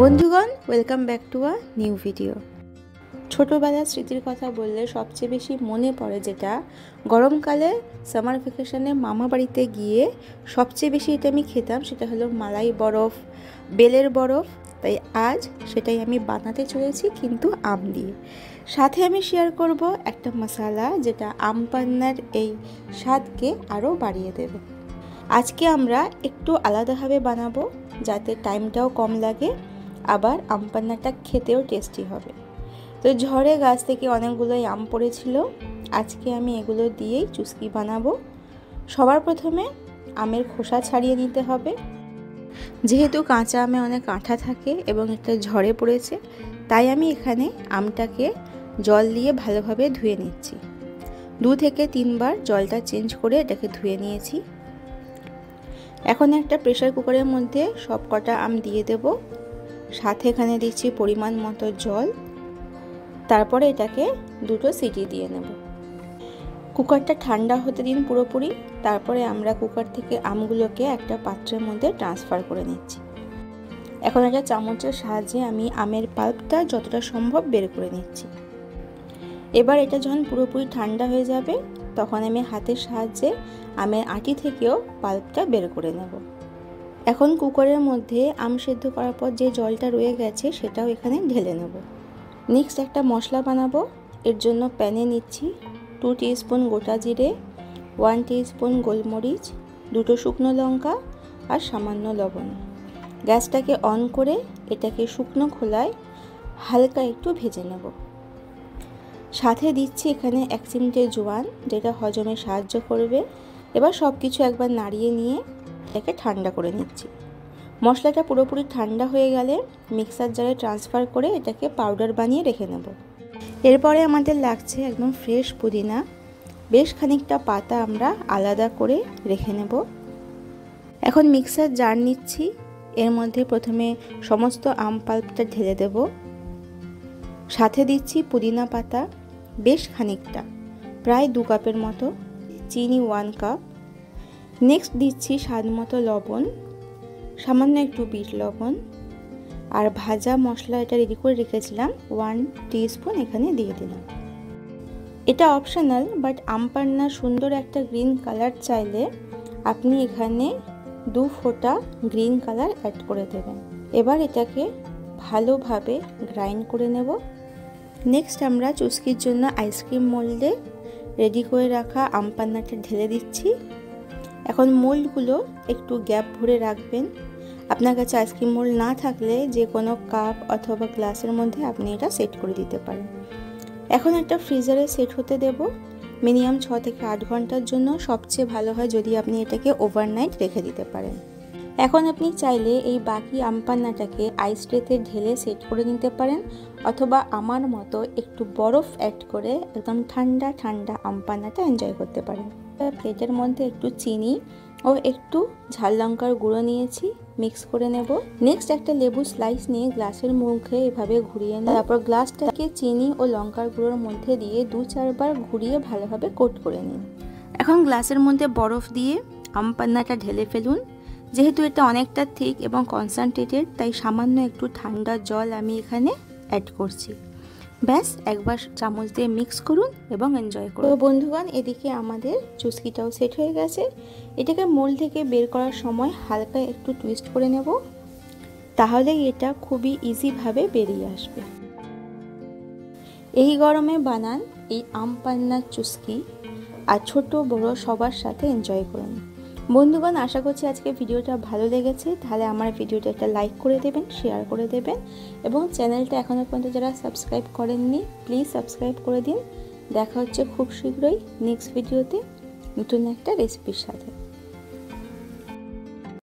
বন্ধুগণ, welcome back to a new video. ছোটোবেলার স্মৃতির কথা বললে সবচেয়ে বেশি মনে পড়ে যেটা, গরমকালে সামার ভ্যাকেশনে মামা বাড়িতে গিয়ে সবচেয়ে বেশি এটা আমি খেতাম, সেটা হলো মালাই বরফ, বেলের বরফ। তাই আজ সেটাই আমি বানাতে চলেছি, কিন্তু আম দিয়ে। সাথে আমি শেয়ার করব একটা মশলা যেটা আম পান্নার এই স্বাদকে আরও বাড়িয়ে দেবে। আজকে আমরা একটু আলাদাভাবে বানাবো, যাতে টাইমটাও কম লাগে, আবার আম পান্নাটা খেতেও টেস্টি হবে। তো ঝড়ে গাছ থেকে অনেকগুলোই আম পড়েছিল, আজকে আমি এগুলো দিয়েই চুস্কি বানাবো। সবার প্রথমে আমের খোসা ছাড়িয়ে নিতে হবে। যেহেতু কাঁচা আমে অনেক আঠা থাকে এবং এটা ঝড়ে পড়েছে, তাই আমি এখানে আমটাকে জল দিয়ে ভালোভাবে ধুয়ে নিচ্ছি। 2 থেকে 3 বার জলটা চেঞ্জ করে এটাকে ধুয়ে নিয়েছি। এখন একটা প্রেসার কুকারের মধ্যে সব কটা আম দিয়ে দেব, সাথে এখানে দিচ্ছি পরিমাণ মতো জল। তারপরে এটাকে 2টো সিটি দিয়ে নেব। কুকারটা ঠান্ডা হতে দিন পুরোপুরি। তারপরে আমরা কুকার থেকে আমগুলোকে একটা পাত্রের মধ্যে ট্রান্সফার করে নিচ্ছি। এখন একটা চামচের সাহায্যে আমি আমের পাল্পটা যতটা সম্ভব বের করে নিচ্ছি। এবার এটা যখন পুরোপুরি ঠান্ডা হয়ে যাবে, তখন আমি হাতের সাহায্যে আমের আটি থেকেও পাল্পটা বের করে নেব। এখন কুকারের মধ্যে আম সেদ্ধ করার পর যে জলটা রয়ে গেছে সেটাও এখানে ঢেলে নেব। নেক্সট একটা মশলা বানাবো। এর জন্য প্যানে নিচ্ছি 2 টিস্পুন গোটা জিরে, 1 টিস্পুন গোলমরিচ, 2টো শুকনো লঙ্কা আর সামান্য লবণ। গ্যাসটাকে অন করে এটাকে শুকনো খোলায় হালকা একটু ভেজে নেব। সাথে দিচ্ছি এখানে 1 চিমটে জোয়ান, যেটা হজমে সাহায্য করবে। এবার সব কিছু একবার নাড়িয়ে নিয়ে এটাকে ঠান্ডা করে নিচ্ছি। মশলাটা পুরোপুরি ঠান্ডা হয়ে গেলে মিক্সার জারে ট্রান্সফার করে এটাকে পাউডার বানিয়ে রেখে নেব। এরপরে আমাদের লাগছে একদম ফ্রেশ পুদিনা। বেশ খানিকটা পাতা আমরা আলাদা করে রেখে নেব। এখন মিক্সার জার নিচ্ছি। এর মধ্যে প্রথমে সমস্ত আম পাল্পটা ঢেলে দেব। সাথে দিচ্ছি পুদিনা পাতা বেশ খানিকটা, প্রায় 2 কাপের মতো, চিনি 1 কাপ। নেক্সট দিচ্ছি স্বাদ মতো লবণ, সামান্য একটু বিট লবণ, আর ভাজা মশলা এটা রেডি করে রেখেছিলাম 1 টিস্পুন এখানে দিয়ে দিলাম। এটা অপশনাল, বাট আম পান্না সুন্দর একটা গ্রিন কালার চাইলে আপনি এখানে 2 ফোঁটা গ্রিন কালার অ্যাড করে দেবেন। এবার এটাকে ভালোভাবে গ্রাইন্ড করে নেব। নেক্সট আমরা চুস্কির জন্য আইসক্রিম মোল্ডে রেডি করে রাখা আম পান্নাটা ঢেলে দিচ্ছি। এখন মোল্ডগুলো একটু গ্যাপ ভরে রাখবেন। আপনার কাছে আইসক্রিম মোল্ড না থাকলে যে কোনো কাপ অথবা গ্লাসের মধ্যে আপনি এটা সেট করে দিতে পারেন। এখন একটা ফ্রিজারে সেট হতে দেব মিনিমাম 6 থেকে 8 ঘন্টার জন্য। সবচেয়ে ভালো হয় যদি আপনি এটাকে ওভারনাইট রেখে দিতে পারেন। এখন আপনি চাইলে এই বাকি আম পান্নাটাকে আইস ট্রেতে ঢেলে সেট করে নিতে পারেন, অথবা আমার মতো একটু বরফ অ্যাড করে একদম ঠান্ডা ঠান্ডা আম পান্নাটা এনজয় করতে পারেন। প্লেটের মধ্যে একটু চিনি ও একটু ঝাল লঙ্কার গুঁড়ো নিয়েছি, মিক্স করে নেব। নেক্সট একটা লেবু স্লাইস নিয়ে গ্লাসের মুখে এভাবে ঘুরিয়ে নেব। তারপর গ্লাসটাকে চিনি ও লঙ্কার গুঁড়োর মধ্যে দিয়ে 2-4 বার ঘুরিয়ে ভালোভাবে কোট করে নিন। এখন গ্লাসের মধ্যে বরফ দিয়ে আম পান্নাটা ঢেলে ফেলুন। যেহেতু এটা অনেকটা থিক এবং কনসেন্ট্রেটেড, তাই সামান্য একটু ঠান্ডা জল আমি এখানে অ্যাড করছি। ব্যাস, একবার চামচ দিয়ে মিক্স করুন এবং এনজয় করুন। তো বন্ধুগণ, এদিকে আমাদের চুস্কিটাও সেট হয়ে গেছে। এটাকে মোল্ড থেকে বের করার সময় হালকা একটু টুইস্ট করে নেব, তাহলেই এটা খুবই ইজিভাবে বেরিয়ে আসবে। এই গরমে বানান এই আম পান্নার চুস্কি, আর ছোট বড় সবার সাথে এনজয় করুন। বন্ধুগণ, আশা করছি আজকে ভিডিওটা ভালো লেগেছে। তাহলে আমার ভিডিওটা একটা লাইক করে দেবেন, শেয়ার করে দেবেন, এবং চ্যানেলটা এখনও পর্যন্ত যারা সাবস্ক্রাইব করেননি প্লিজ সাবস্ক্রাইব করে দিন। দেখা হচ্ছে খুব শীঘ্রই নেক্সট ভিডিওতে নতুন একটা রেসিপির সাথে।